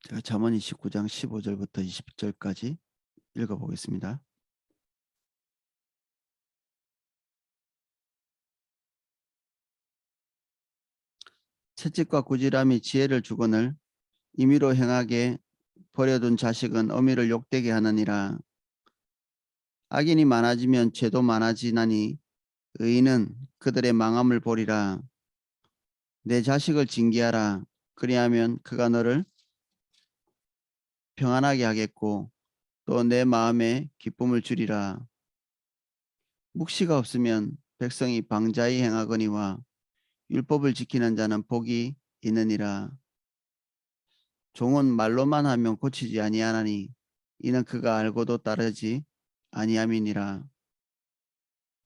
제가 잠언 29장 15절부터 20절까지 읽어보겠습니다. 채찍과 꾸지람이 지혜를 주거늘 임의로 행하게 버려둔 자식은 어미를 욕되게 하느니라. 악인이 많아지면 죄도 많아지나니 의인은 그들의 망함을 보리라. 내 자식을 징계하라. 그리하면 그가 너를 평안하게 하겠고 또 내 마음에 기쁨을 주리라. 묵시가 없으면 백성이 방자히 행하거니와 율법을 지키는 자는 복이 있느니라. 종은 말로만 하면 고치지 아니하나니 이는 그가 알고도 따르지 아니함이니라.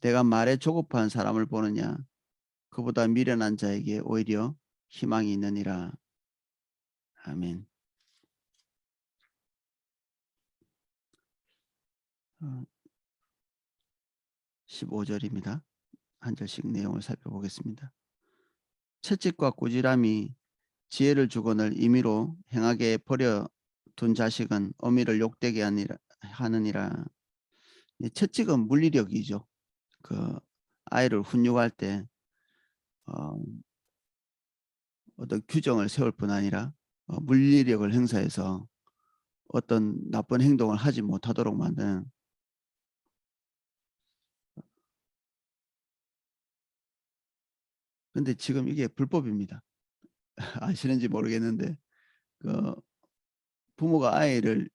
내가 말에 조급한 사람을 보느냐 그보다 미련한 자에게 오히려 희망이 있느니라. 아멘. 15절입니다. 한 절씩 내용을 살펴보겠습니다. 채찍과 꾸지람이 지혜를 주거늘 임의로 행하게 버려둔 자식은 어미를 욕되게 하느니라. 채찍은 물리력이죠. 그 아이를 훈육할 때 어떤 규정을 세울 뿐 아니라 물리력을 행사해서 어떤 나쁜 행동을 하지 못하도록 만드는. 근데 지금 이게 불법입니다. 아시는지 모르겠는데 그 부모가 아이를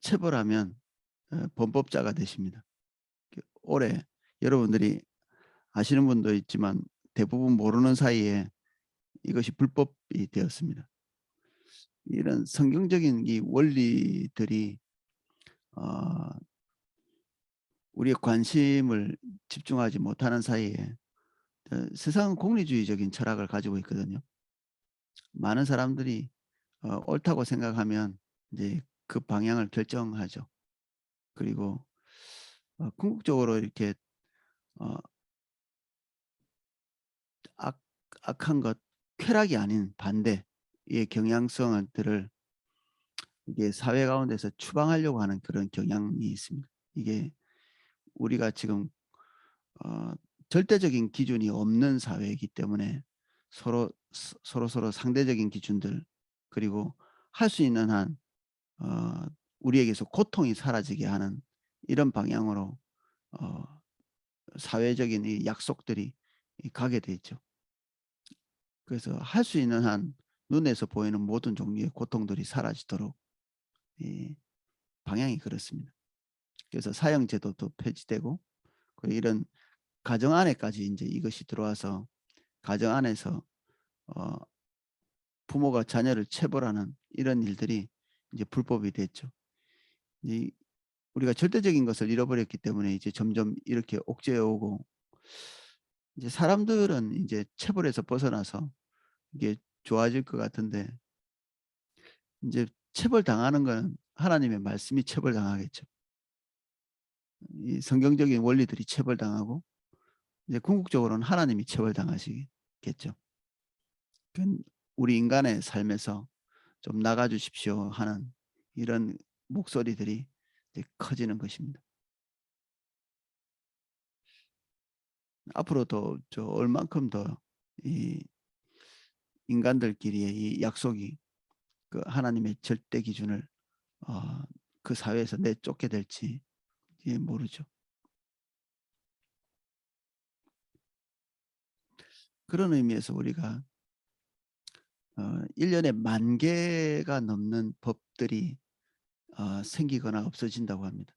체벌하면 범법자가 되십니다. 올해 여러분들이 아시는 분도 있지만 대부분 모르는 사이에 이것이 불법이 되었습니다. 이런 성경적인 이 원리들이 우리의 관심을 집중하지 못하는 사이에 세상은 공리주의적인 철학을 가지고 있거든요. 많은 사람들이 옳다고 생각하면 이제 그 방향을 결정하죠. 그리고 궁극적으로 이렇게 어, 악한 것, 쾌락이 아닌 반대의 경향성들을 이게 사회 가운데서 추방하려고 하는 그런 경향이 있습니다. 이게 우리가 지금 어, 절대적인 기준이 없는 사회이기 때문에 서로 상대적인 기준들, 그리고 할 수 있는 한 우리에게서 고통이 사라지게 하는 이런 방향으로 사회적인 이 약속들이 가게 돼 있죠. 그래서 할 수 있는 한 눈에서 보이는 모든 종류의 고통들이 사라지도록 이 방향이 그렇습니다. 그래서 사형제도도 폐지되고, 이런 가정 안에까지 이제 이것이 들어와서 가정 안에서 어, 부모가 자녀를 체벌하는 이런 일들이 이제 불법이 됐죠. 이 우리가 절대적인 것을 잃어버렸기 때문에 이제 점점 이렇게 옥죄어 오고, 이제 사람들은 이제 체벌에서 벗어나서 이게 좋아질 것 같은데, 이제 체벌 당하는 건 하나님의 말씀이 체벌 당하겠죠. 이 성경적인 원리들이 체벌 당하고, 이제 궁극적으로는 하나님이 체벌 당하시겠죠. 우리 인간의 삶에서 좀 나가 주십시오 하는 이런 목소리들이 이제 커지는 것입니다. 앞으로도 얼만큼 더 이 인간들끼리의 이 약속이 그 하나님의 절대 기준을 어, 그 사회에서 내쫓게 될지 모르죠. 그런 의미에서 우리가 1년에 10,000개가 넘는 법들이 생기거나 없어진다고 합니다.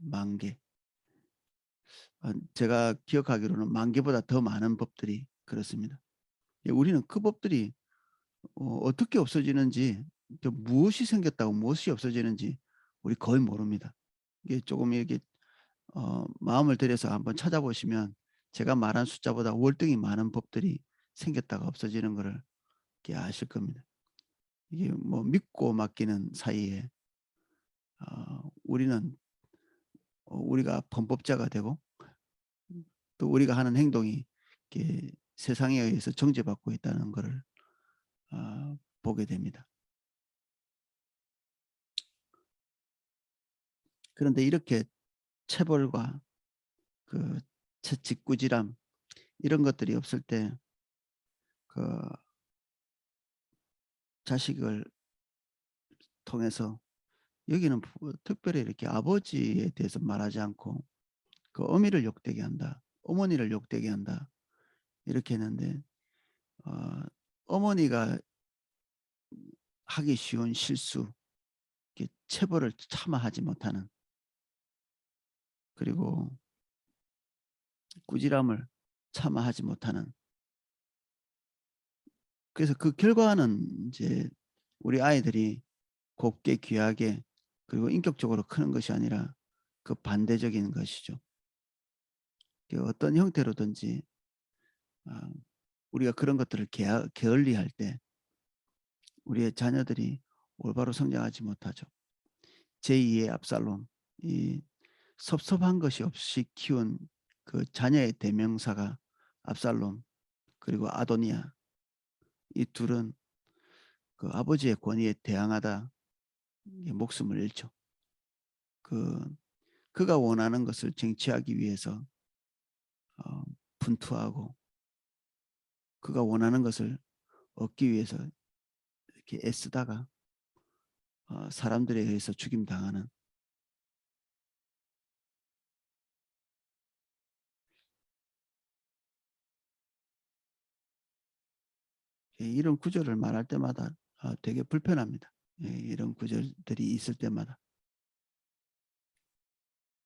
10,000개. 제가 기억하기로는 10,000개보다 더 많은 법들이 그렇습니다. 우리는 그 법들이 어떻게 없어지는지, 무엇이 생겼다고 무엇이 없어지는지 우리 거의 모릅니다. 이게 조금 이렇게 마음을 들여서 한번 찾아보시면 제가 말한 숫자보다 월등히 많은 법들이 생겼다가 없어지는 것을 아실 겁니다. 이게 뭐 믿고 맡기는 사이에 우리는 우리가 범법자가 되고, 또 우리가 하는 행동이 이렇게 세상에 의해서 정죄받고 있다는 것을 보게 됩니다. 그런데 이렇게 체벌과 그 채찍구질함 이런 것들이 없을 때 그 자식을 통해서 여기는 특별히 이렇게 아버지에 대해서 말하지 않고 그 어미를 욕되게 한다. 어머니를 욕되게 한다. 이렇게 했는데 어 어머니가 하기 쉬운 실수, 이렇게 체벌을 차마 하지 못하는, 그리고 꾸지람을 차마 하지 못하는, 그래서 그 결과는 이제 우리 아이들이 곱게 귀하게 그리고 인격적으로 크는 것이 아니라 그 반대적인 것이죠. 그 어떤 형태로든지 아 우리가 그런 것들을 게을리할 때 우리의 자녀들이 올바로 성장하지 못하죠. 제2의 압살롬, 이 섭섭한 것이 없이 키운 그 자녀의 대명사가 압살롬 그리고 아도니아, 이 둘은 그 아버지의 권위에 대항하다 목숨을 잃죠. 그 그가 원하는 것을 쟁취하기 위해서 어 분투하고 그가 원하는 것을 얻기 위해서 이렇게 애쓰다가 사람들에 의해서 죽임당하는, 예 이런 구절을 말할 때마다 되게 불편합니다. 예 이런 구절들이 있을 때마다.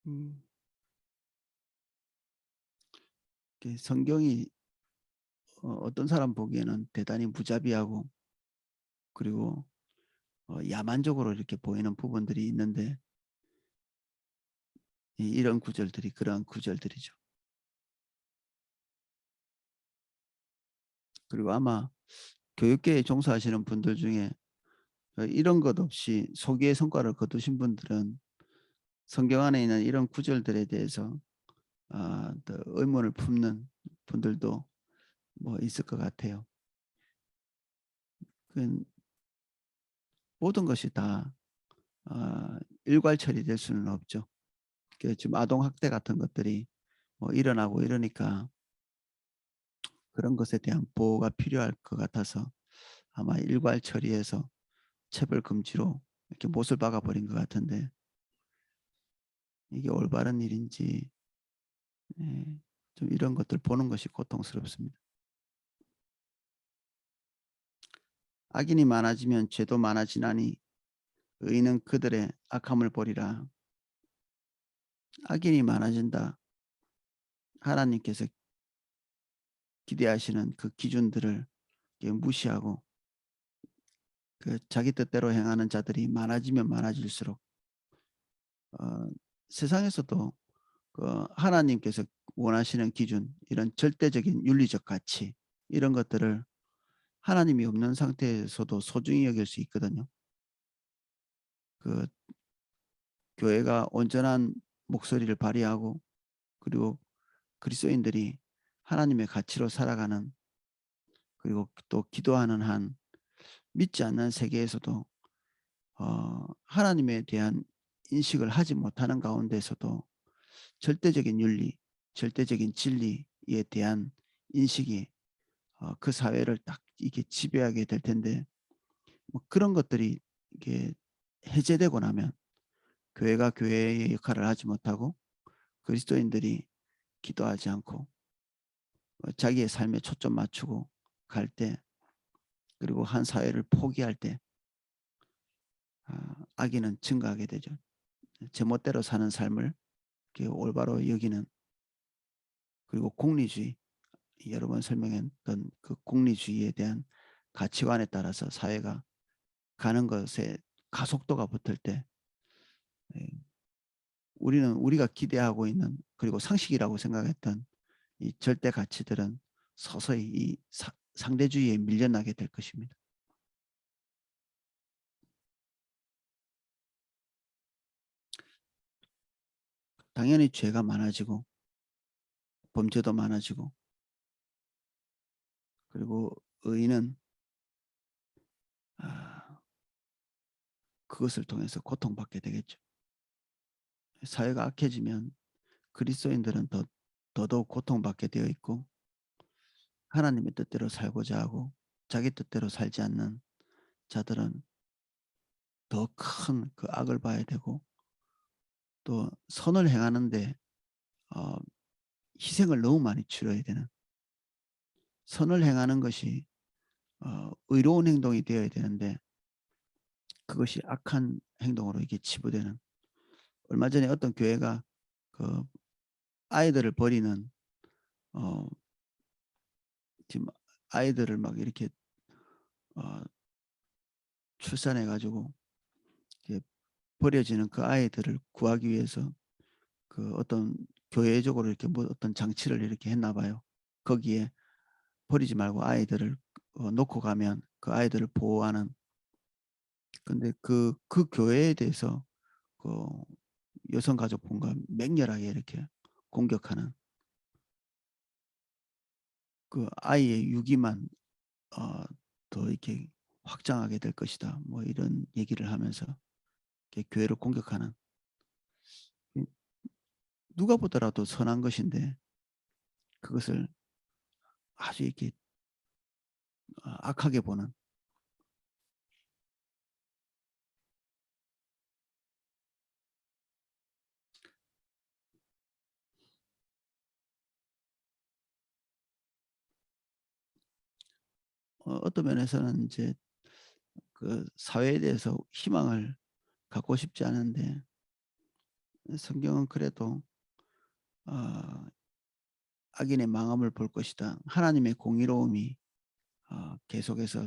음. 성경이 어떤 사람 보기에는 대단히 무자비하고 그리고 야만적으로 이렇게 보이는 부분들이 있는데 이런 구절들이 그러한 구절들이죠. 그리고 아마 교육계에 종사하시는 분들 중에 이런 것 없이 소기의 성과를 거두신 분들은 성경 안에 있는 이런 구절들에 대해서 더 의문을 품는 분들도 뭐 있을 것 같아요. 그 모든 것이 다 일괄 처리될 수는 없죠. 지금 아동 학대 같은 것들이 뭐 일어나고 이러니까 그런 것에 대한 보호가 필요할 것 같아서 아마 일괄 처리해서 체벌 금지로 이렇게 못을 박아 버린 것 같은데 이게 올바른 일인지, 예, 좀 이런 것들 보는 것이 고통스럽습니다. 악인이 많아지면 죄도 많아지나니 의인은 그들의 악함을 보리라. 악인이 많아진다. 하나님께서 기대하시는 그 기준들을 무시하고 그 자기 뜻대로 행하는 자들이 많아지면 많아질수록 어, 세상에서도 그 하나님께서 원하시는 기준, 이런 절대적인 윤리적 가치 이런 것들을 하나님이 없는 상태에서도 소중히 여길 수 있거든요. 그 교회가 온전한 목소리를 발휘하고 그리고 그리스도인들이 하나님의 가치로 살아가는, 그리고 또 기도하는 한 믿지 않는 세계에서도 하나님에 대한 인식을 하지 못하는 가운데서도 절대적인 윤리, 절대적인 진리에 대한 인식이 그 사회를 딱 이렇게 지배하게 될 텐데 뭐 그런 것들이 이게 해제되고 나면 교회가 교회의 역할을 하지 못하고 그리스도인들이 기도하지 않고 자기의 삶에 초점 맞추고 갈 때, 그리고 한 사회를 포기할 때 악인은 증가하게 되죠. 제멋대로 사는 삶을 올바로 여기는, 그리고 공리주의, 여러 번 설명했던 그 공리주의에 대한 가치관에 따라서 사회가 가는 것에 가속도가 붙을 때 예, 우리는 우리가 기대하고 있는 그리고 상식이라고 생각했던 이 절대 가치들은 서서히 이 상대주의에 밀려나게 될 것입니다. 당연히 죄가 많아지고 범죄도 많아지고 그리고 의인은 아, 그것을 통해서 고통받게 되겠죠. 사회가 악해지면 그리스도인들은 더더욱 고통받게 되어 있고, 하나님의 뜻대로 살고자 하고 자기 뜻대로 살지 않는 자들은 더 큰 그 악을 봐야 되고, 또 선을 행하는데 어 희생을 너무 많이 치러야 되는, 선을 행하는 것이 의로운 행동이 되어야 되는데 그것이 악한 행동으로 이게 치부되는. 얼마 전에 어떤 교회가 그 아이들을 버리는, 어 지금 아이들을 막 이렇게 어 출산해 가지고 버려지는 그 아이들을 구하기 위해서 그 어떤 교회적으로 이렇게 뭐 어떤 장치를 이렇게 했나 봐요. 거기에 버리지 말고 아이들을 놓고 가면 그 아이들을 보호하는. 근데 그 교회에 대해서 그 여성가족부가 맹렬하게 이렇게 공격하는, 그 아이의 유기만 더 이렇게 확장하게 될 것이다, 뭐 이런 얘기를 하면서 이렇게 교회를 공격하는. 이 누가 보더라도 선한 것인데 그것을 아주 이렇게 악하게 보는. 어떤 면에서는 이제 그 사회에 대해서 희망을 갖고 싶지 않은데, 성경은 그래도 어 악인의 망함을 볼 것이다, 하나님의 공의로움이 계속해서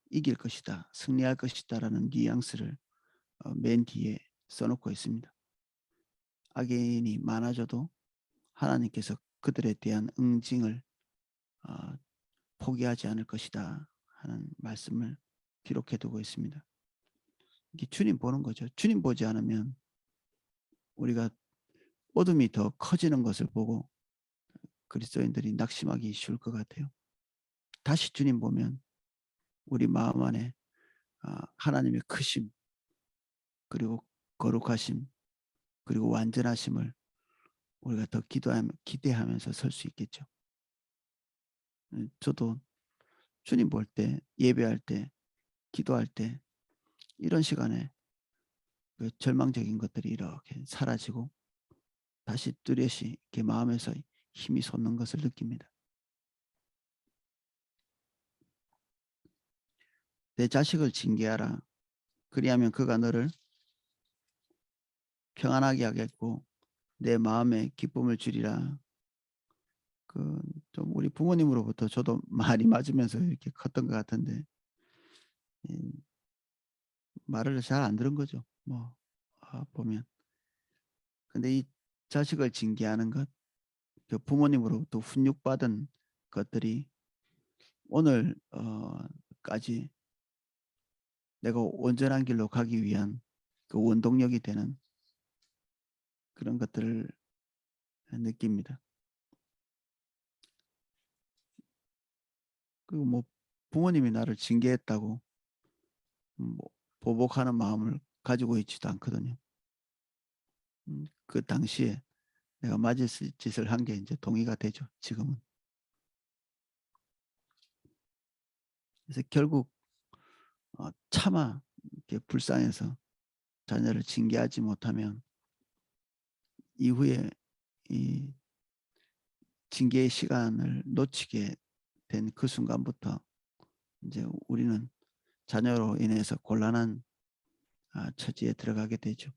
이길 것이다, 승리할 것이다라는 뉘앙스를 맨 뒤에 써 놓고 있습니다. 악인이 많아져도 하나님께서 그들에 대한 응징을 어 포기하지 않을 것이다 하는 말씀을 기록해 두고 있습니다. 이게 주님 보는 거죠. 주님 보지 않으면 우리가 어둠이 더 커지는 것을 보고 그리스도인들이 낙심하기 쉬울 것 같아요. 다시 주님 보면 우리 마음 안에 하나님의 크심, 그리고 거룩하심, 그리고 완전하심을 우리가 더 기대하면서 설 수 있겠죠. 저도 주님 볼 때, 예배할 때, 기도할 때 이런 시간에 그 절망적인 것들이 이렇게 사라지고 다시 뚜렷이 이렇게 마음에서 힘이 솟는 것을 느낍니다. 내 자식을 징계하라. 그리하면 그가 너를 평안하게 하겠고 내 마음에 기쁨을 주리라. 그 좀 우리 부모님으로부터 저도 많이 맞으면서 이렇게 컸던 것 같은데, 이 말을 잘 안 들은 거죠. 뭐 보면. 근데 이 자식을 징계하는 것, 그 부모님으로부터 훈육받은 것들이 오늘 까지 내가 온전한 길로 가기 위한 그 원동력이 되는 그런 것들을 느낍니다. 그리고 뭐 부모님이 나를 징계했다고 뭐 보복하는 마음을 가지고 있지도 않거든요. 그 당시에 내가 맞을 짓을 한 게 이제 동의가 되죠, 지금은. 그래서 결국 차마 이렇게 불쌍해서 자녀를 징계하지 못하면 이후에 이 징계의 시간을 놓치게 된 그 순간부터 이제 우리는 자녀로 인해서 곤란한 처지에 들어가게 되죠.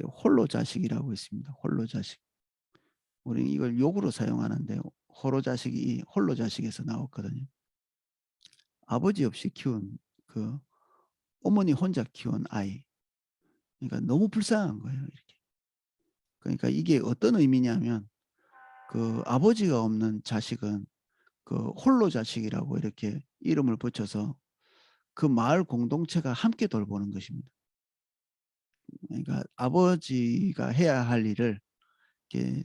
홀로 자식이라고 있습니다. 홀로 자식. 우리는 이걸 욕으로 사용하는데 홀로 자식이 홀로 자식에서 나왔거든요. 아버지 없이 키운, 그 어머니 혼자 키운 아이. 그러니까 너무 불쌍한 거예요, 이렇게. 그러니까 이게 어떤 의미냐면 그 아버지가 없는 자식은 그 홀로 자식이라고 이렇게 이름을 붙여서 그 마을 공동체가 함께 돌보는 것입니다. 그러니까 아버지가 해야 할 일을 이렇게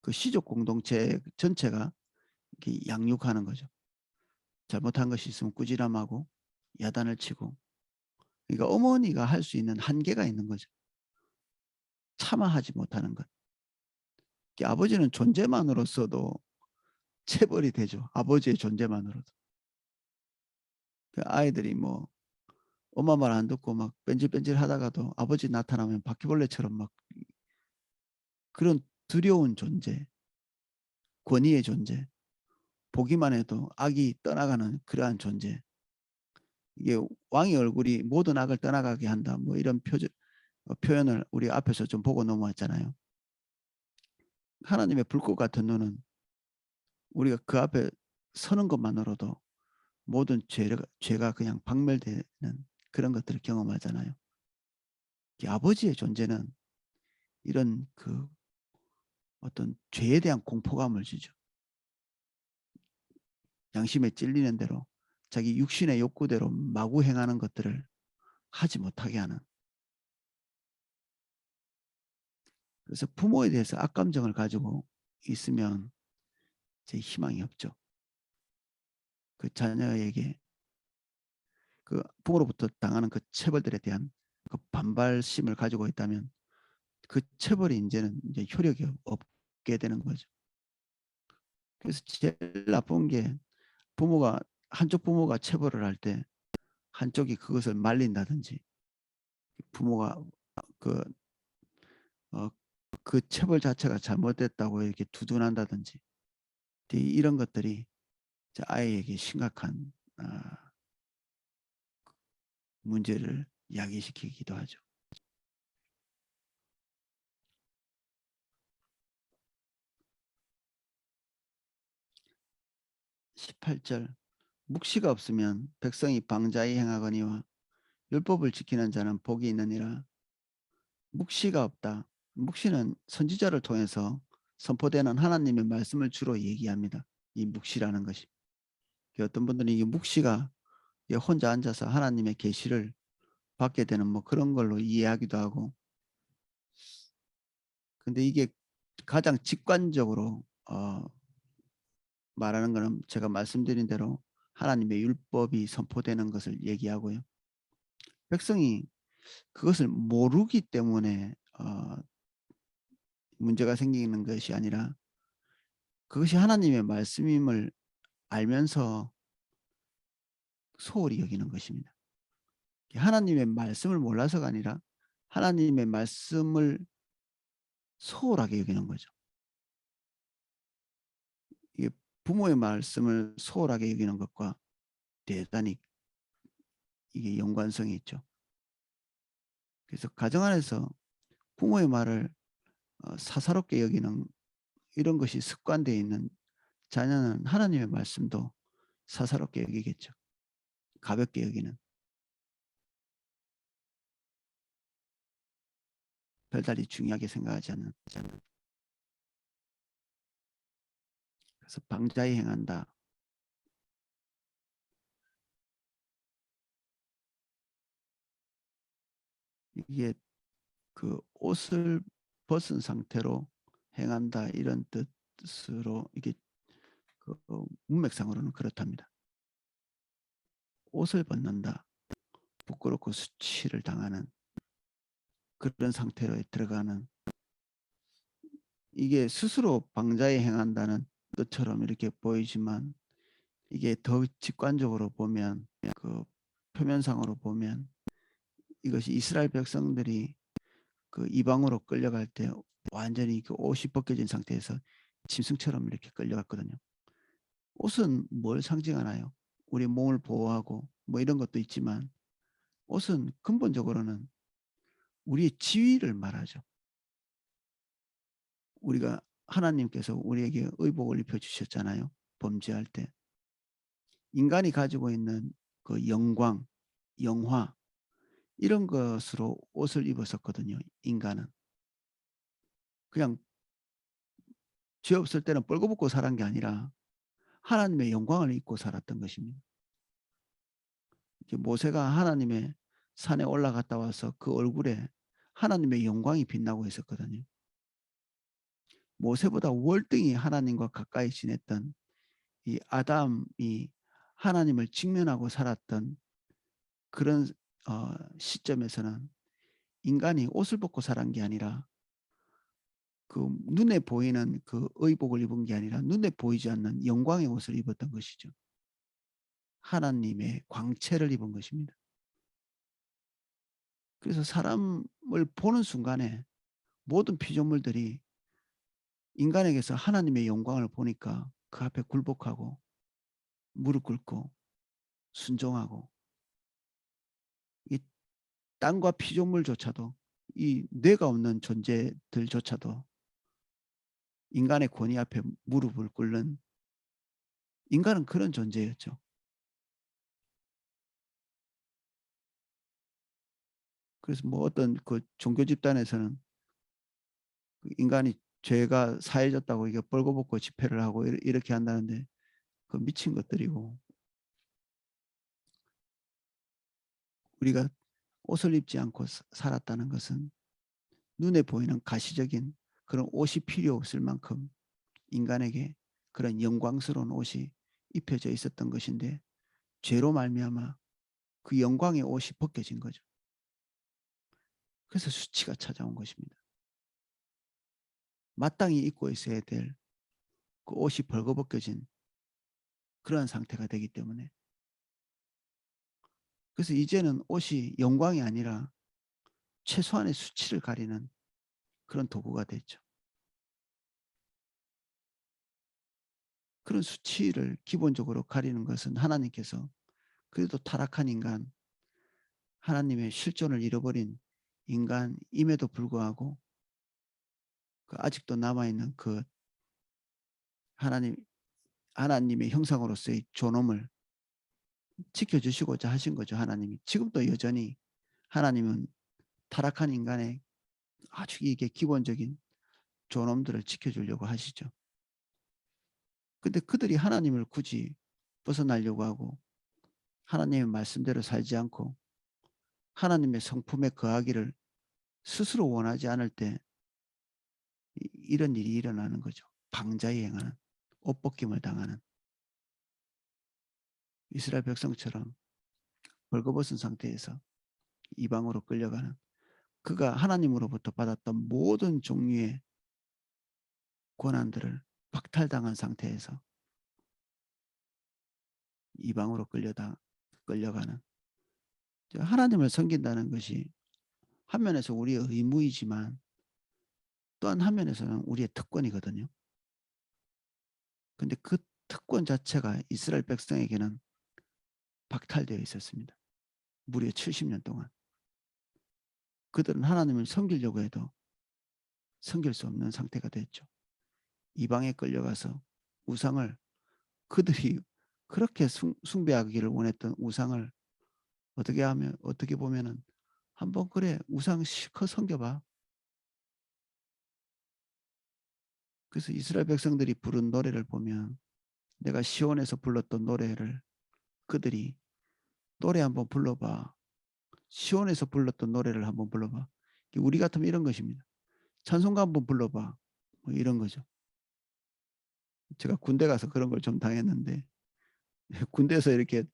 그 시족 공동체 전체가 이렇게 양육하는 거죠. 잘못한 것이 있으면 꾸지람하고 야단을 치고. 그러니까 어머니가 할 수 있는 한계가 있는 거죠. 참아하지 못하는 것. 아버지는 존재만으로서도 체벌이 되죠. 아버지의 존재만으로도. 아이들이 뭐 엄마 말 안 듣고 막 뺀질뺀질 하다가도 아버지 나타나면 바퀴벌레처럼 막 그런 두려운 존재, 권위의 존재, 보기만 해도 악이 떠나가는 그러한 존재. 이게 왕의 얼굴이 모든 악을 떠나가게 한다. 뭐 이런 표현을 우리 앞에서 좀 보고 넘어왔잖아요. 하나님의 불꽃 같은 눈은 우리가 그 앞에 서는 것만으로도 모든 죄가 그냥 박멸되는 그런 것들을 경험하잖아요. 아버지의 존재는 이런 그 어떤 죄에 대한 공포감을 주죠. 양심에 찔리는 대로 자기 육신의 욕구대로 마구 행하는 것들을 하지 못하게 하는. 그래서 부모에 대해서 악감정을 가지고 있으면 제 희망이 없죠. 그 자녀에게 그 부모로부터 당하는 그 체벌들에 대한 그 반발심을 가지고 있다면 그 체벌이 이제는 이제 효력이 없게 되는 거죠. 그래서 제일 나쁜 게 부모가 한쪽 부모가 체벌을 할 때 한쪽이 그것을 말린다든지 부모가 그, 어, 그 체벌 자체가 잘못됐다고 이렇게 두둔한다든지 이런 것들이 아이에게 심각한 문제를 야기시키기도 하죠. 18절 묵시가 없으면 백성이 방자히 행하거니와 율법을 지키는 자는 복이 있느니라. 묵시가 없다. 묵시는 선지자를 통해서 선포되는 하나님의 말씀을 주로 얘기합니다. 이 묵시라는 것이. 어떤 분들은 이 묵시가 혼자 앉아서 하나님의 계시를 받게 되는 뭐 그런 걸로 이해하기도 하고. 근데 이게 가장 직관적으로 말하는 것은 제가 말씀드린 대로 하나님의 율법이 선포되는 것을 얘기하고요. 백성이 그것을 모르기 때문에 문제가 생기는 것이 아니라 그것이 하나님의 말씀임을 알면서 소홀히 여기는 것입니다. 하나님의 말씀을 몰라서가 아니라 하나님의 말씀을 소홀하게 여기는 거죠. 이게 부모의 말씀을 소홀하게 여기는 것과 대단히 이게 연관성이 있죠. 그래서 가정 안에서 부모의 말을 사사롭게 여기는 이런 것이 습관되어 있는 자녀는 하나님의 말씀도 사사롭게 여기겠죠. 가볍게 여기는. 별다리 중요하게 생각하지 않는. 그래서 방자히 행한다. 이게 그 옷을 벗은 상태로 행한다 이런 뜻으로 이게 그 문맥상으로는 그렇답니다. 옷을 벗는다. 부끄럽고 수치를 당하는 그런 상태로 들어가는 이게 스스로 방자에 행한다는 뜻처럼 이렇게 보이지만 이게 더 직관적으로 보면 그 표면상으로 보면 이것이 이스라엘 백성들이 그 이방으로 끌려갈 때 완전히 그 옷이 벗겨진 상태에서 짐승처럼 이렇게 끌려갔거든요. 옷은 뭘 상징하나요? 우리 몸을 보호하고 뭐 이런 것도 있지만 옷은 근본적으로는 우리의 지위를 말하죠. 우리가 하나님께서 우리에게 의복을 입혀주셨잖아요. 범죄할 때. 인간이 가지고 있는 그 영광, 영화 이런 것으로 옷을 입었었거든요. 인간은. 그냥 죄 없을 때는 뻘거벗고 살은 게 아니라 하나님의 영광을 입고 살았던 것입니다. 모세가 하나님의 산에 올라갔다 와서 그 얼굴에 하나님의 영광이 빛나고 있었거든요. 모세보다 월등히 하나님과 가까이 지냈던 이 아담이 하나님을 직면하고 살았던 그런 시점에서는 인간이 옷을 벗고 살은 게 아니라 그 눈에 보이는 그 의복을 입은 게 아니라 눈에 보이지 않는 영광의 옷을 입었던 것이죠. 하나님의 광채를 입은 것입니다. 그래서 사람을 보는 순간에 모든 피조물들이 인간에게서 하나님의 영광을 보니까 그 앞에 굴복하고 무릎 꿇고 순종하고, 이 땅과 피조물조차도, 이 뇌가 없는 존재들조차도 인간의 권위 앞에 무릎을 꿇는, 인간은 그런 존재였죠. 그래서 뭐 어떤 그 종교 집단에서는 그 인간이 죄가 사해졌다고 이게 벌거벗고 집회를 하고 이렇게 한다는데, 그 미친 것들이고, 우리가 옷을 입지 않고 살았다는 것은 눈에 보이는 가시적인 그런 옷이 필요 없을 만큼 인간에게 그런 영광스러운 옷이 입혀져 있었던 것인데, 죄로 말미암아 그 영광의 옷이 벗겨진 거죠. 그래서 수치가 찾아온 것입니다. 마땅히 입고 있어야 될 그 옷이 벌거벗겨진 그러한 상태가 되기 때문에, 그래서 이제는 옷이 영광이 아니라 최소한의 수치를 가리는 그런 도구가 됐죠. 그런 수치를 기본적으로 가리는 것은 하나님께서 그래도 타락한 인간, 하나님의 실존을 잃어버린 인간임에도 불구하고 그 아직도 남아있는 그 하나님, 하나님의 형상으로서의 존엄을 지켜주시고자 하신 거죠. 하나님이 지금도 여전히 하나님은 타락한 인간의 아주 이게 기본적인 존엄들을 지켜주려고 하시죠. 근데 그들이 하나님을 굳이 벗어나려고 하고 하나님의 말씀대로 살지 않고 하나님의 성품에 거하기를 스스로 원하지 않을 때 이런 일이 일어나는 거죠. 방자히 행하는, 옷벗김을 당하는, 이스라엘 백성처럼 벌거벗은 상태에서 이방으로 끌려가는, 그가 하나님으로부터 받았던 모든 종류의 권한들을 박탈당한 상태에서 이방으로 끌려가는, 하나님을 섬긴다는 것이 한면에서 우리의 의무이지만 또한 한면에서는 우리의 특권이거든요. 근데 그 특권 자체가 이스라엘 백성에게는 박탈되어 있었습니다. 무려 70년 동안. 그들은 하나님을 섬기려고 해도 섬길 수 없는 상태가 됐죠. 이방에 끌려가서 우상을, 그들이 그렇게 숭배하기를 원했던 우상을 어떻게 보면은 한번 그래 우상 실컷 섬겨봐. 그래서 이스라엘 백성들이 부른 노래를 보면 내가 시온에서 불렀던 노래를 그들이 노래 한번 불러봐. 시온에서 불렀던 노래를 한번 불러봐. 우리 같으면 이런 것입니다. 찬송가 한번 불러봐. 뭐 이런 거죠. 제가 군대 가서 그런 걸 좀 당했는데 군대에서 이렇게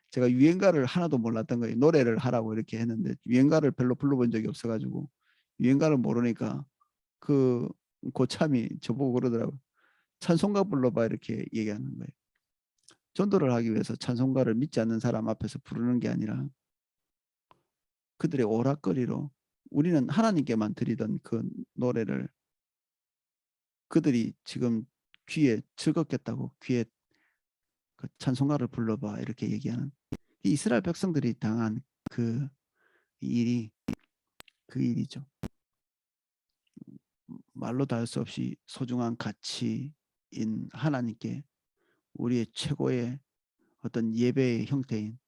제가 유행가를 하나도 몰랐던 거예요. 노래를 하라고 이렇게 했는데 유행가를 별로 불러본 적이 없어가지고 유행가를 모르니까 그 고참이 저보고 그러더라고요. 찬송가 불러봐 이렇게 얘기하는 거예요. 전도를 하기 위해서 찬송가를 믿지 않는 사람 앞에서 부르는 게 아니라 그들의 오락거리로 우리는 하나님께만 드리던 그 노래를 그들이 지금 귀에 즐겁겠다고 귀에 그 찬송가를 불러봐 이렇게 얘기하는, 이 이스라엘 백성들이 당한 그 일이 그 일이죠. 말로 다 할 수 없이 소중한 가치인 하나님께 우리의 최고의 어떤 예배의 형태인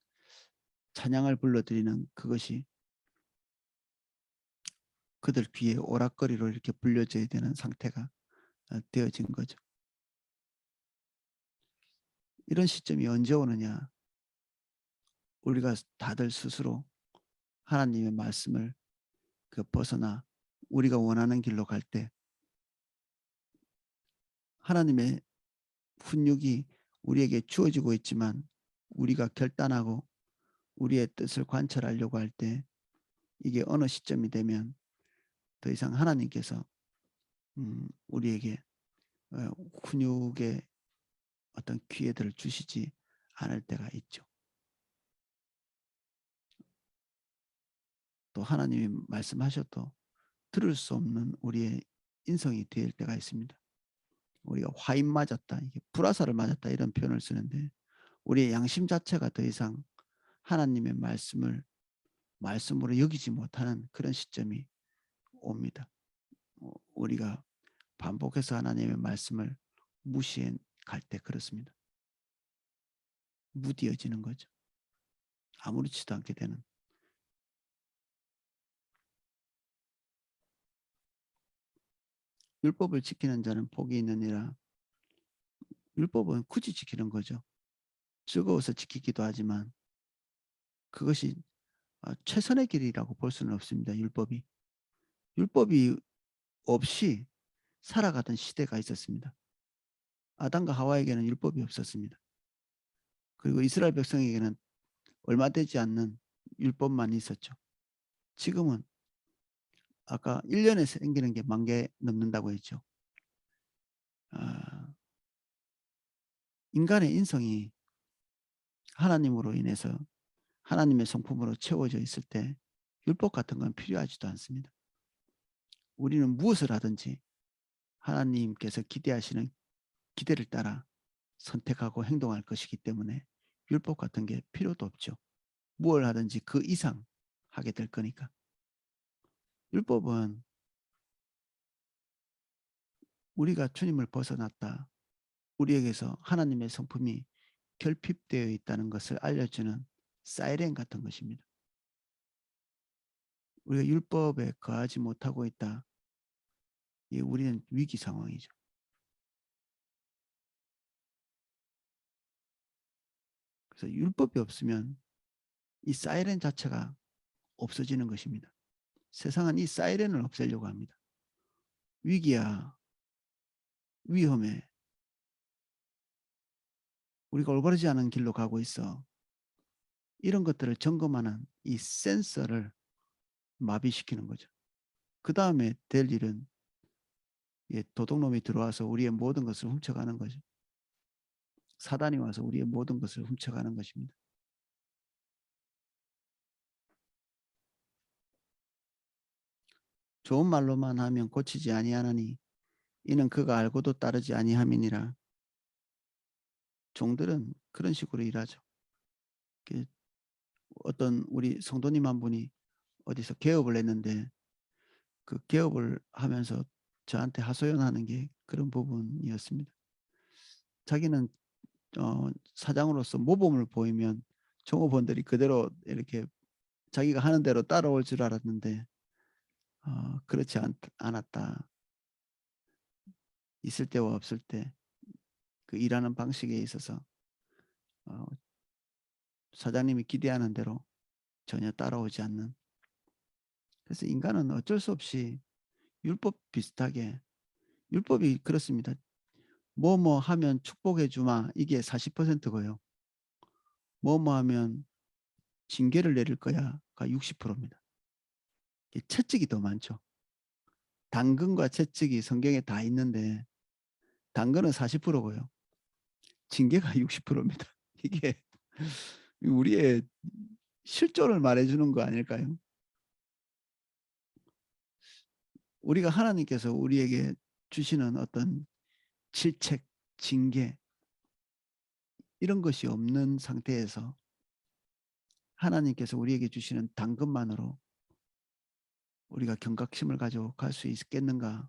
찬양을 불러드리는 그것이 그들 귀에 오락거리로 이렇게 불려져야 되는 상태가 되어진 거죠. 이런 시점이 언제 오느냐? 우리가 다들 스스로 하나님의 말씀을 그 벗어나 우리가 원하는 길로 갈 때 하나님의 훈육이 우리에게 주어지고 있지만 우리가 결단하고 우리의 뜻을 관철하려고 할 때 이게 어느 시점이 되면 더 이상 하나님께서 우리에게 훈육의 어떤 기회들을 주시지 않을 때가 있죠. 또 하나님이 말씀하셔도 들을 수 없는 우리의 인성이 될 때가 있습니다. 우리가 화인 맞았다, 이게 불화살을 맞았다 이런 표현을 쓰는데 우리의 양심 자체가 더 이상 하나님의 말씀을 말씀으로 여기지 못하는 그런 시점이 옵니다. 우리가 반복해서 하나님의 말씀을 무시해 갈 때 그렇습니다. 무디어지는 거죠. 아무렇지도 않게 되는. 율법을 지키는 자는 복이 있느니라. 율법은 굳이 지키는 거죠. 즐거워서 지키기도 하지만 그것이 최선의 길이라고 볼 수는 없습니다. 율법이. 율법이 없이 살아가던 시대가 있었습니다. 아담과 하와에게는 율법이 없었습니다. 그리고 이스라엘 백성에게는 얼마 되지 않는 율법만 있었죠. 지금은 아까 1년에 생기는 게 10,000개 넘는다고 했죠. 아, 인간의 인성이 하나님으로 인해서 하나님의 성품으로 채워져 있을 때 율법 같은 건 필요하지도 않습니다. 우리는 무엇을 하든지 하나님께서 기대하시는 기대를 따라 선택하고 행동할 것이기 때문에 율법 같은 게 필요도 없죠. 무엇을 하든지 그 이상 하게 될 거니까. 율법은 우리가 주님을 벗어났다, 우리에게서 하나님의 성품이 결핍되어 있다는 것을 알려주는 사이렌 같은 것입니다. 우리가 율법에 거하지 못하고 있다. 우리는 위기 상황이죠. 그래서 율법이 없으면 이 사이렌 자체가 없어지는 것입니다. 세상은 이 사이렌을 없애려고 합니다. 위기야, 위험해. 우리가 올바르지 않은 길로 가고 있어. 이런 것들을 점검하는 이 센서를 마비시키는 거죠. 그 다음에 될 일은 도둑놈이 들어와서 우리의 모든 것을 훔쳐가는 거죠. 사단이 와서 우리의 모든 것을 훔쳐가는 것입니다. 좋은 말로만 하면 고치지 아니하나니 이는 그가 알고도 따르지 아니함이니라. 종들은 그런 식으로 일하죠. 어떤 우리 성도님 한 분이 어디서 개업을 했는데 그 개업을 하면서 저한테 하소연하는 게 그런 부분이었습니다. 자기는 사장으로서 모범을 보이면 종업원들이 그대로 이렇게 자기가 하는 대로 따라올 줄 알았는데 그렇지 않았다. 있을 때와 없을 때 그 일하는 방식에 있어서 어, 사장님이 기대하는 대로 전혀 따라오지 않는. 그래서 인간은 어쩔 수 없이 율법 비슷하게, 율법이 그렇습니다. 뭐뭐 하면 축복해 주마, 이게 40%고요. 뭐뭐 하면 징계를 내릴 거야가 60%입니다. 채찍이 더 많죠. 당근과 채찍이 성경에 다 있는데 당근은 40%고요. 징계가 60%입니다. 이게 우리의 실존을 말해주는 거 아닐까요? 우리가 하나님께서 우리에게 주시는 어떤 질책, 징계 이런 것이 없는 상태에서 하나님께서 우리에게 주시는 당근만으로 우리가 경각심을 가지고 갈 수 있겠는가?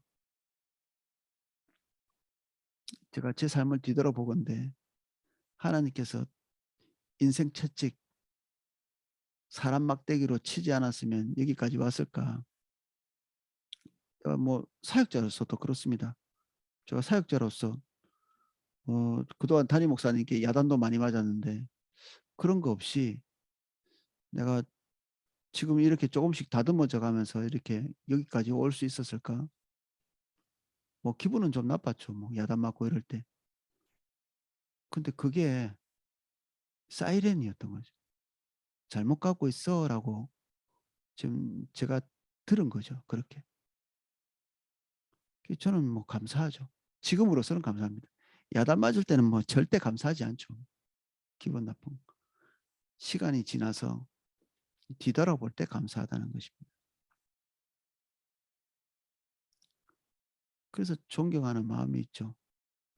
제가 제 삶을 뒤돌아보건대 하나님께서 인생 채찍, 사람 막대기로 치지 않았으면 여기까지 왔을까? 뭐 사역자로서도 그렇습니다. 제가 사역자로서 그동안 담임 목사님께 야단도 많이 맞았는데 그런 거 없이 내가 지금 이렇게 조금씩 다듬어져 가면서 이렇게 여기까지 올 수 있었을까? 뭐 기분은 좀 나빴죠. 뭐 야단 맞고 이럴 때. 근데 그게 사이렌이었던 거죠. 잘못 가고 있어라고 지금 제가 들은 거죠. 그렇게. 저는 뭐 감사하죠. 지금으로서는 감사합니다. 야단 맞을 때는 뭐 절대 감사하지 않죠. 기분 나쁜 거. 시간이 지나서 뒤돌아볼 때 감사하다는 것입니다. 그래서 존경하는 마음이 있죠.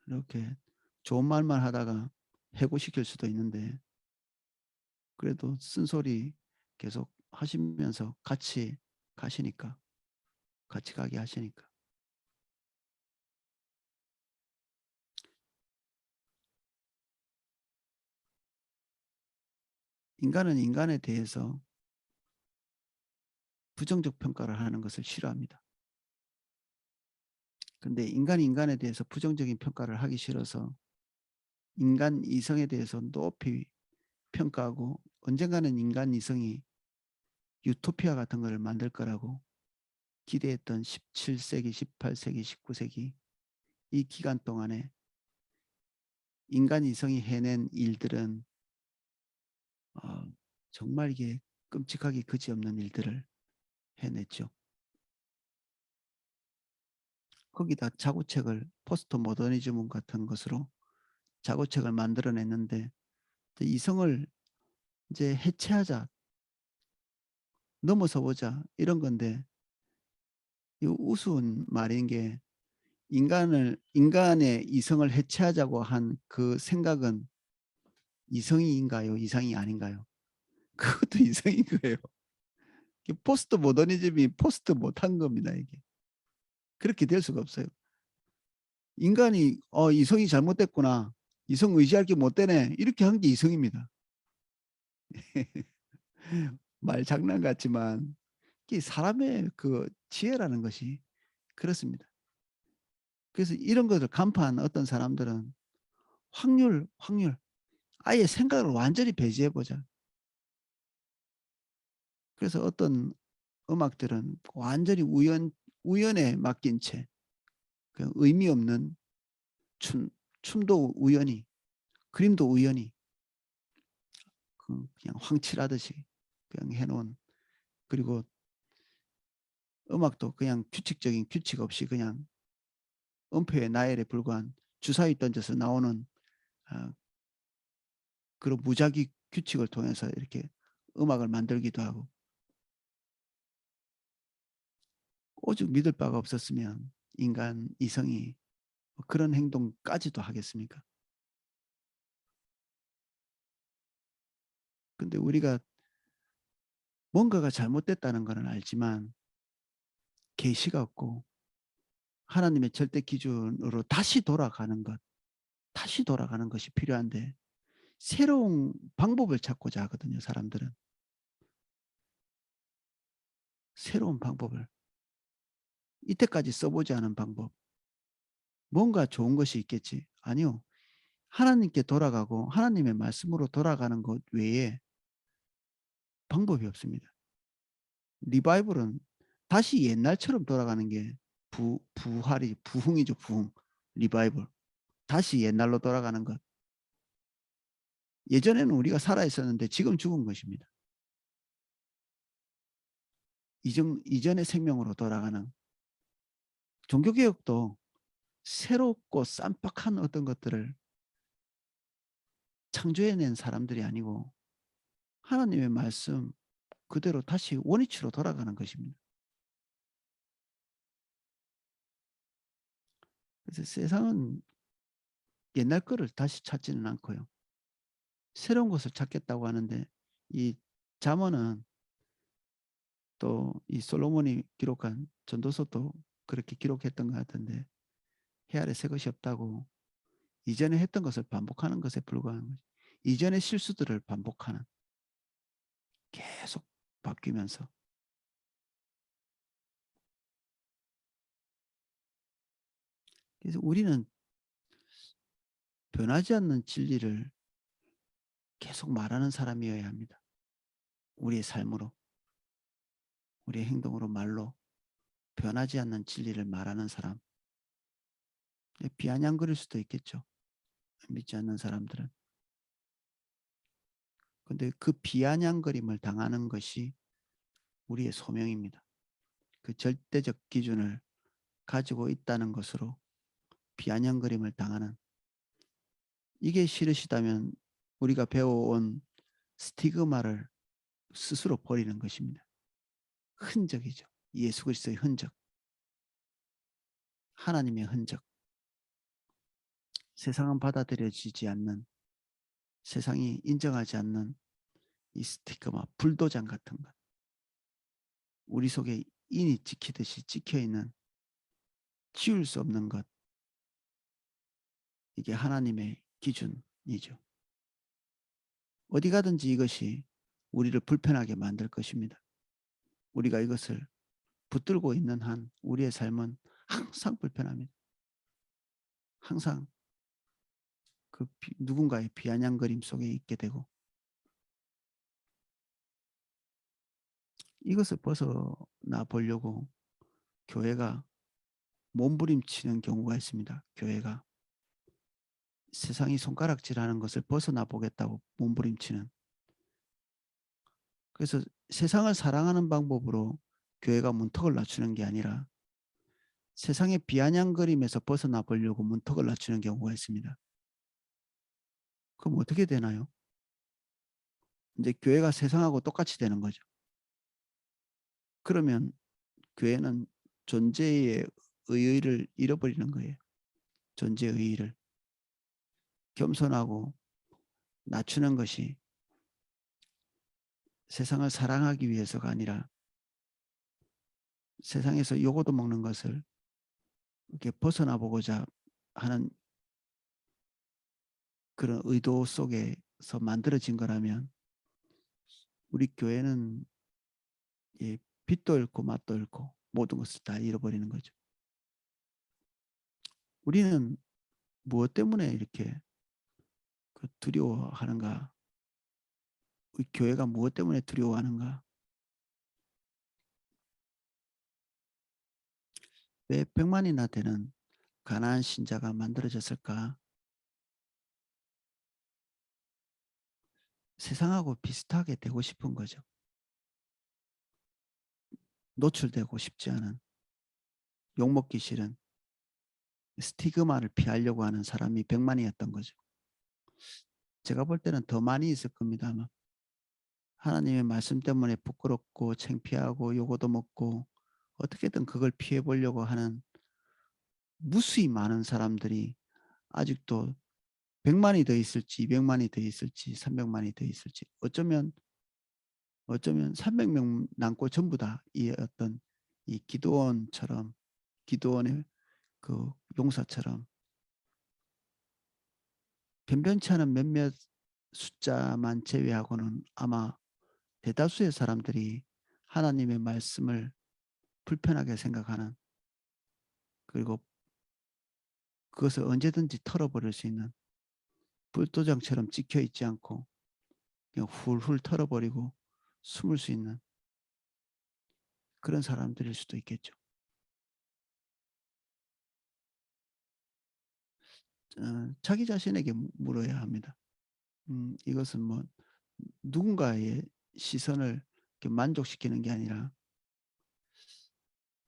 이렇게 좋은 말만 하다가 해고시킬 수도 있는데 그래도 쓴소리 계속 하시면서 같이 가시니까, 같이 가게 하시니까. 인간은 인간에 대해서 부정적 평가를 하는 것을 싫어합니다. 근데 인간이 인간에 대해서 부정적인 평가를 하기 싫어서 인간 이성에 대해서 높이 평가하고 언젠가는 인간 이성이 유토피아 같은 것을 만들 거라고 기대했던 17세기, 18세기, 19세기 이 기간 동안에 인간 이성이 해낸 일들은 어, 정말 이게 끔찍하게 그지없는 일들을 해냈죠. 거기다 자구책을 포스트 모더니즘 같은 것으로 자구책을 만들어냈는데 이성을 이제 해체하자, 넘어서 보자 이런 건데 이 우스운 말인 게 인간의 이성을 해체하자고 한 그 생각은 이성이인가요? 이상이 아닌가요? 그것도 이성인 거예요. 포스트 모더니즘이 포스트 못한 겁니다. 이게 그렇게 될 수가 없어요. 인간이 이성이 잘못됐구나. 이성 의지할 게 못 되네. 이렇게 한 게 이성입니다. 말 장난 같지만 사람의 그 지혜라는 것이 그렇습니다. 그래서 이런 것을 간파한 어떤 사람들은 확률 아예 생각을 완전히 배제해 보자. 그래서 어떤 음악들은 완전히 우연에 맡긴 채 그냥 의미 없는 춤도 우연히 그림도 우연히 그냥 황칠하듯이 그냥 해 놓은 그리고 음악도 그냥 규칙적인 규칙 없이 그냥 음표의 나열에 불과한 주사위 던져서 나오는 어, 그런 무작위 규칙을 통해서 이렇게 음악을 만들기도 하고 오죽 믿을 바가 없었으면 인간 이성이 그런 행동까지도 하겠습니까? 근데 우리가 뭔가가 잘못됐다는 것은 알지만 계시가 없고 하나님의 절대 기준으로 다시 돌아가는 것이 필요한데 새로운 방법을 찾고자 하거든요, 사람들은. 새로운 방법을. 이때까지 써보지 않은 방법. 뭔가 좋은 것이 있겠지. 아니요. 하나님께 돌아가고 하나님의 말씀으로 돌아가는 것 외에 방법이 없습니다. 리바이벌은 다시 옛날처럼 돌아가는 게 부흥이죠, 부흥. 리바이벌. 다시 옛날로 돌아가는 것. 예전에는 우리가 살아 있었는데 지금 죽은 것입니다. 이전의 생명으로 돌아가는 종교개혁도 새롭고 쌈박한 어떤 것들을 창조해낸 사람들이 아니고 하나님의 말씀 그대로 다시 원위치로 돌아가는 것입니다. 그래서 세상은 옛날 거를 다시 찾지는 않고요. 새로운 것을 찾겠다고 하는데 이 잠언은 또 이 솔로몬이 기록한 전도서도 그렇게 기록했던 것 같은데 해 아래 새 것이 없다고 이전에 했던 것을 반복하는 것에 불과한 거죠. 이전의 실수들을 반복하는 계속 바뀌면서 그래서 우리는 변하지 않는 진리를 계속 말하는 사람이어야 합니다. 우리의 삶으로, 우리의 행동으로, 말로 변하지 않는 진리를 말하는 사람. 비아냥거릴 수도 있겠죠. 믿지 않는 사람들은. 근데 그 비아냥거림을 당하는 것이 우리의 소명입니다. 그 절대적 기준을 가지고 있다는 것으로 비아냥거림을 당하는, 이게 싫으시다면 우리가 배워온 스티그마를 스스로 버리는 것입니다. 흔적이죠. 예수 그리스도의 흔적, 하나님의 흔적, 세상은 받아들여지지 않는, 세상이 인정하지 않는 이 스티그마, 불도장 같은 것, 우리 속에 인이 찍히듯이 찍혀있는, 지울 수 없는 것, 이게 하나님의 기준이죠. 어디 가든지 이것이 우리를 불편하게 만들 것입니다. 우리가 이것을 붙들고 있는 한 우리의 삶은 항상 불편합니다. 항상 그 누군가의 비아냥거림 속에 있게 되고, 이것을 벗어나 보려고 교회가 몸부림치는 경우가 있습니다. 교회가 세상이 손가락질하는 것을 벗어나 보겠다고 몸부림치는. 그래서 세상을 사랑하는 방법으로 교회가 문턱을 낮추는 게 아니라 세상의 비아냥거림에서 벗어나 보려고 문턱을 낮추는 경우가 있습니다. 그럼 어떻게 되나요? 이제 교회가 세상하고 똑같이 되는 거죠. 그러면 교회는 존재의 의의를 잃어버리는 거예요. 존재의 의의를. 겸손하고 낮추는 것이 세상을 사랑하기 위해서가 아니라 세상에서 요거도 먹는 것을 이렇게 벗어나 보고자 하는 그런 의도 속에서 만들어진 거라면 우리 교회는 빛도 잃고 맛도 잃고 모든 것을 다 잃어버리는 거죠. 우리는 무엇 때문에 이렇게 두려워하는가? 우리 교회가 무엇 때문에 두려워하는가? 왜 100만이나 되는 가나안 신자가 만들어졌을까? 세상하고 비슷하게 되고 싶은 거죠. 노출되고 싶지 않은, 욕먹기 싫은 스티그마를 피하려고 하는 사람이 100만이었던 거죠. 제가 볼 때는 더 많이 있을 겁니다. 아마. 하나님의 말씀 때문에 부끄럽고 창피하고 요거도 먹고 어떻게든 그걸 피해 보려고 하는 무수히 많은 사람들이 아직도 100만이 더 있을지 200만이 더 있을지 300만이 더 있을지, 어쩌면 300명 남고 전부 다 이 어떤 이 기도원처럼, 기도원의 그 용사처럼 변변치 않은 몇몇 숫자만 제외하고는 아마 대다수의 사람들이 하나님의 말씀을 불편하게 생각하는, 그리고 그것을 언제든지 털어버릴 수 있는, 불도장처럼 찍혀 있지 않고 그냥 훌훌 털어버리고 숨을 수 있는 그런 사람들일 수도 있겠죠. 자기 자신에게 물어야 합니다. 이것은 뭐 누군가의 시선을 만족시키는 게 아니라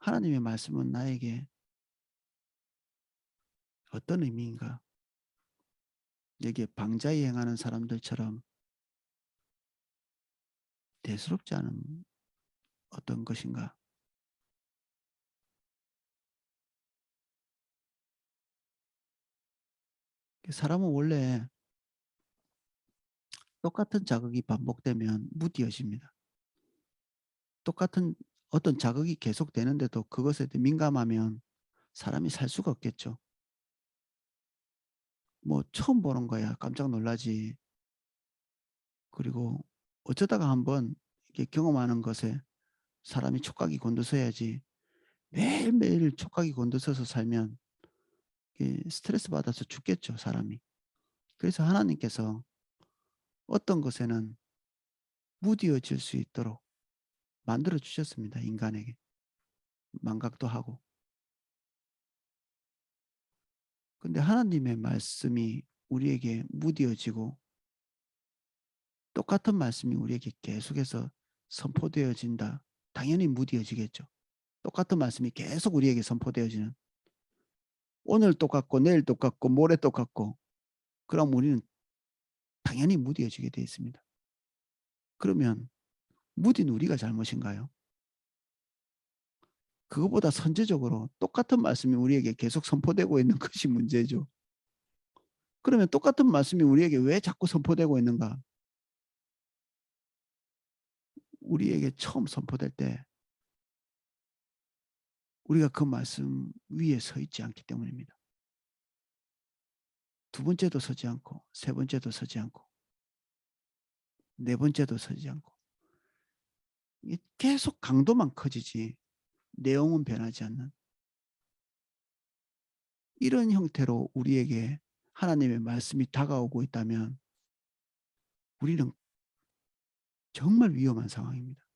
하나님의 말씀은 나에게 어떤 의미인가? 여기에 방자히 행하는 사람들처럼 대수롭지 않은 어떤 것인가? 사람은 원래 똑같은 자극이 반복되면 무디어집니다. 똑같은 어떤 자극이 계속되는데도 그것에 대해 민감하면 사람이 살 수가 없겠죠. 뭐 처음 보는 거야 깜짝 놀라지. 그리고 어쩌다가 한번 이렇게 경험하는 것에 사람이 촉각이 곤두서야지, 매일매일 촉각이 곤두서서 살면 스트레스 받아서 죽겠죠, 사람이. 그래서 하나님께서 어떤 것에는 무디어질 수 있도록 만들어 주셨습니다. 인간에게. 망각도 하고. 근데 하나님의 말씀이 우리에게 무디어지고 똑같은 말씀이 우리에게 계속해서 선포되어진다. 당연히 무디어지겠죠. 똑같은 말씀이 계속 우리에게 선포되어지는, 오늘 똑같고 내일 똑같고 모레 똑같고, 그럼 우리는 당연히 무디어지게 되어 있습니다. 그러면 무딘 우리가 잘못인가요? 그것보다 선제적으로 똑같은 말씀이 우리에게 계속 선포되고 있는 것이 문제죠. 그러면 똑같은 말씀이 우리에게 왜 자꾸 선포되고 있는가? 우리에게 처음 선포될 때 우리가 그 말씀 위에 서 있지 않기 때문입니다. 두 번째도 서지 않고, 세 번째도 서지 않고, 네 번째도 서지 않고, 계속 강도만 커지지 내용은 변하지 않는, 이런 형태로 우리에게 하나님의 말씀이 다가오고 있다면 우리는 정말 위험한 상황입니다.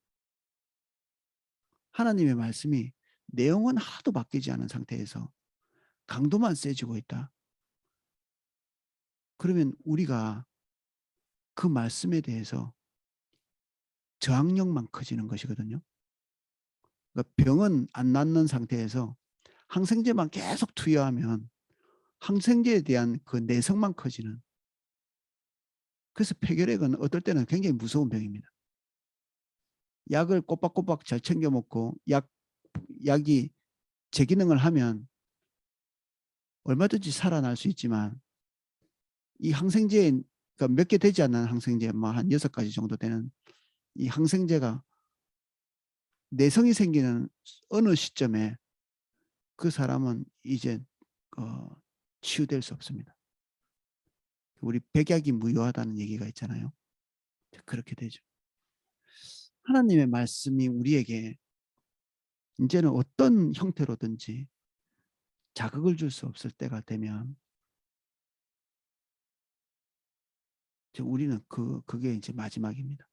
하나님의 말씀이 내용은 하나도 바뀌지 않은 상태에서 강도만 세지고 있다. 그러면 우리가 그 말씀에 대해서 저항력만 커지는 것이거든요. 그러니까 병은 안 낫는 상태에서 항생제만 계속 투여하면 항생제에 대한 그 내성만 커지는, 그래서 폐결핵은 어떨 때는 굉장히 무서운 병입니다. 약을 꼬박꼬박 잘 챙겨 먹고 약이 제 기능을 하면 얼마든지 살아날 수 있지만, 이 항생제, 그러니까 몇 개 되지 않는 항생제, 뭐 한 6가지 정도 되는 이 항생제가 내성이 생기는 어느 시점에 그 사람은 이제 어, 치유될 수 없습니다. 우리 백약이 무효하다는 얘기가 있잖아요. 그렇게 되죠. 하나님의 말씀이 우리에게 이제는 어떤 형태로든지 자극을 줄 수 없을 때가 되면 우리는 그게 이제 마지막입니다.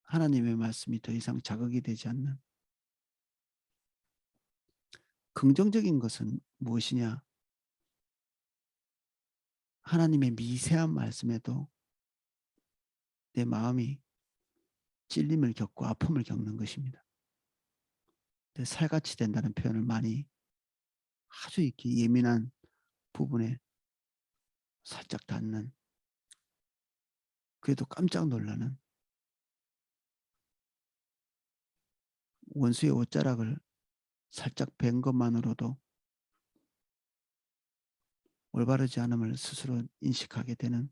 하나님의 말씀이 더 이상 자극이 되지 않는, 긍정적인 것은 무엇이냐? 하나님의 미세한 말씀에도 내 마음이 찔림을 겪고 아픔을 겪는 것입니다. 살같이 된다는 표현을 많이, 아주 이렇게 예민한 부분에 살짝 닿는, 그래도 깜짝 놀라는, 원수의 옷자락을 살짝 뵌 것만으로도 올바르지 않음을 스스로 인식하게 되는,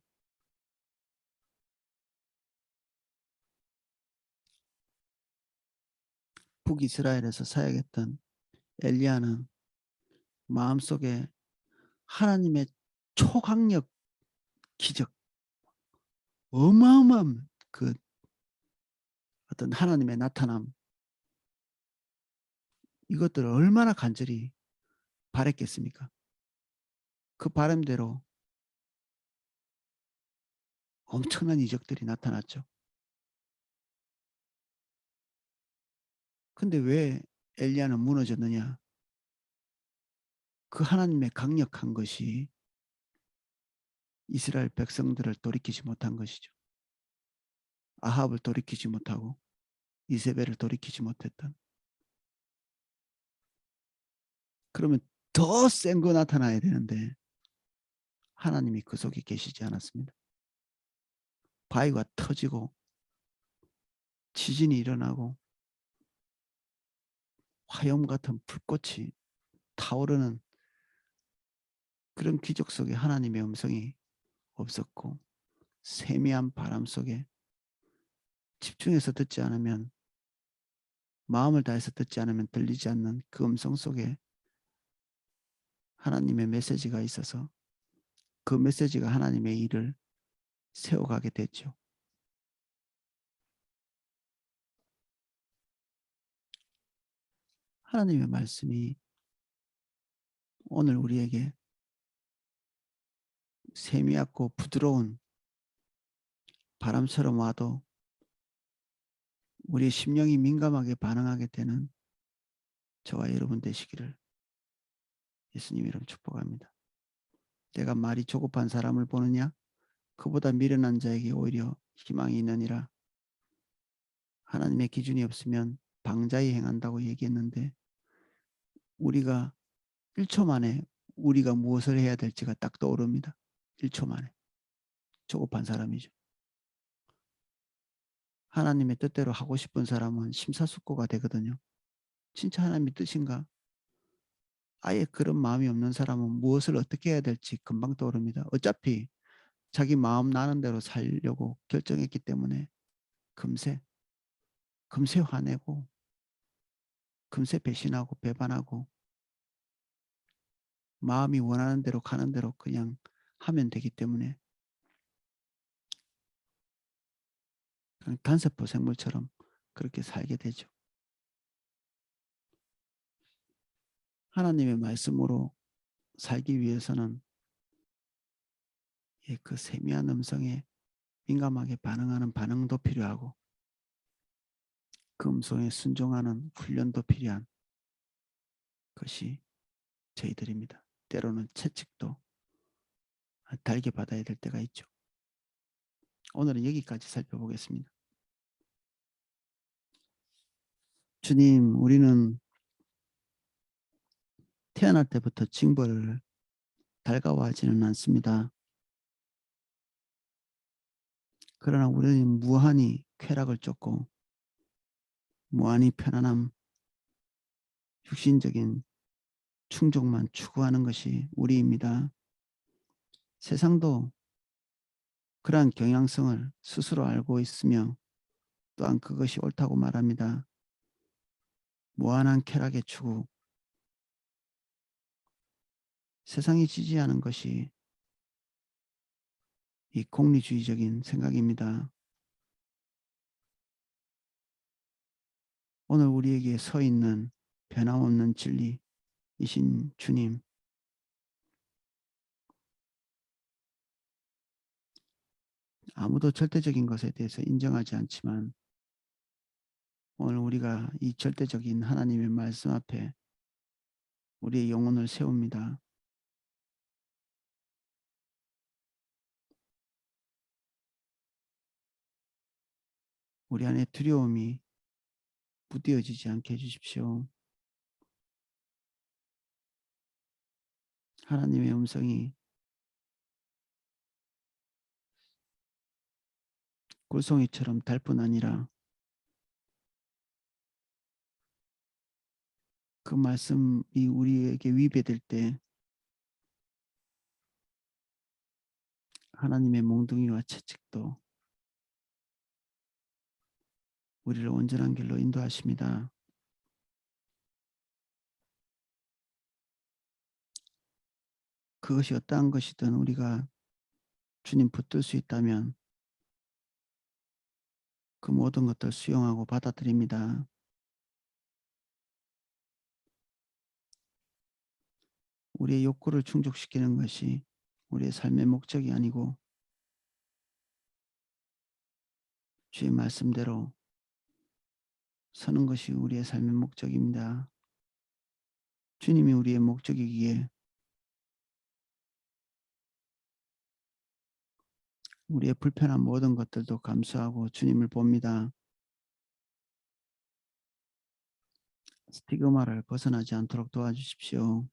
북이스라엘에서 사역했던 엘리야는 마음속에 하나님의 초강력 기적, 어마어마한 그 어떤 하나님의 나타남, 이것들을 얼마나 간절히 바랬겠습니까? 그 바람대로 엄청난 이적들이 나타났죠. 근데 왜 엘리야는 무너졌느냐? 그 하나님의 강력한 것이 이스라엘 백성들을 돌이키지 못한 것이죠. 아합을 돌이키지 못하고 이세벨을 돌이키지 못했던. 그러면 더 센 거 나타나야 되는데 하나님이 그 속에 계시지 않았습니다. 바위가 터지고 지진이 일어나고 화염 같은 불꽃이 타오르는 그런 기적 속에 하나님의 음성이 없었고, 세미한 바람 속에 집중해서 듣지 않으면, 마음을 다해서 듣지 않으면 들리지 않는 그 음성 속에 하나님의 메시지가 있어서 그 메시지가 하나님의 일을 세워가게 됐죠. 하나님의 말씀이 오늘 우리에게 세미하고 부드러운 바람처럼 와도 우리의 심령이 민감하게 반응하게 되는 저와 여러분 되시기를 예수님 이름 축복합니다. 내가 말이 조급한 사람을 보느냐? 그보다 미련한 자에게 오히려 희망이 있느니라. 하나님의 기준이 없으면 방자히 행한다고 얘기했는데 우리가 1초 만에 우리가 무엇을 해야 될지가 딱 떠오릅니다. 1초 만에. 조급한 사람이죠. 하나님의 뜻대로 하고 싶은 사람은 심사숙고가 되거든요. 진짜 하나님의 뜻인가? 아예 그런 마음이 없는 사람은 무엇을 어떻게 해야 될지 금방 떠오릅니다. 어차피 자기 마음 나는 대로 살려고 결정했기 때문에 금세, 금세 화내고, 금세 배신하고 배반하고 마음이 원하는 대로 가는 대로 그냥 하면 되기 때문에 그냥 단세포 생물처럼 그렇게 살게 되죠. 하나님의 말씀으로 살기 위해서는 그 세미한 음성에 민감하게 반응하는 반응도 필요하고 그 음성에 순종하는 훈련도 필요한 것이 저희들입니다. 때로는 채찍도 달게 받아야 될 때가 있죠. 오늘은 여기까지 살펴보겠습니다. 주님, 우리는 태어날 때부터 징벌을 달가워하지는 않습니다. 그러나 우리는 무한히 쾌락을 쫓고 무한히 편안함, 육신적인 충족만 추구하는 것이 우리입니다. 세상도 그러한 경향성을 스스로 알고 있으며 또한 그것이 옳다고 말합니다. 무한한 쾌락의 추구, 세상이 지지하는 것이 이 공리주의적인 생각입니다. 오늘 우리에게 서 있는 변함없는 진리이신 주님, 아무도 절대적인 것에 대해서 인정하지 않지만 오늘 우리가 이 절대적인 하나님의 말씀 앞에 우리의 영혼을 세웁니다. 우리 안에 두려움이 무뎌지지 않게 해주십시오. 하나님의 음성이 꿀송이처럼 달 뿐 아니라 그 말씀이 우리에게 위배될 때 하나님의 몽둥이와 채찍도 우리를 온전한 길로 인도하십니다. 그것이 어떠한 것이든 우리가 주님 붙들 수 있다면 그 모든 것들 수용하고 받아들입니다. 우리의 욕구를 충족시키는 것이 우리의 삶의 목적이 아니고 주의 말씀대로 서는 것이 우리의 삶의 목적입니다. 주님이 우리의 목적이기에 우리의 불편한 모든 것들도 감수하고 주님을 봅니다. 스티그마를 벗어나지 않도록 도와주십시오.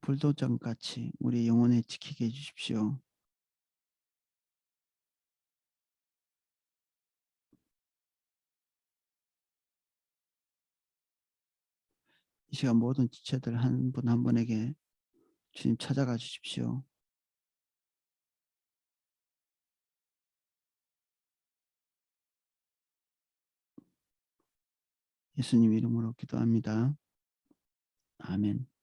불도장같이 우리 영혼에 지키게 해주십시오. 이 시간 모든 지체들 한 분 한 분에게 주님 찾아가 주십시오. 예수님 이름으로 기도합니다. 아멘.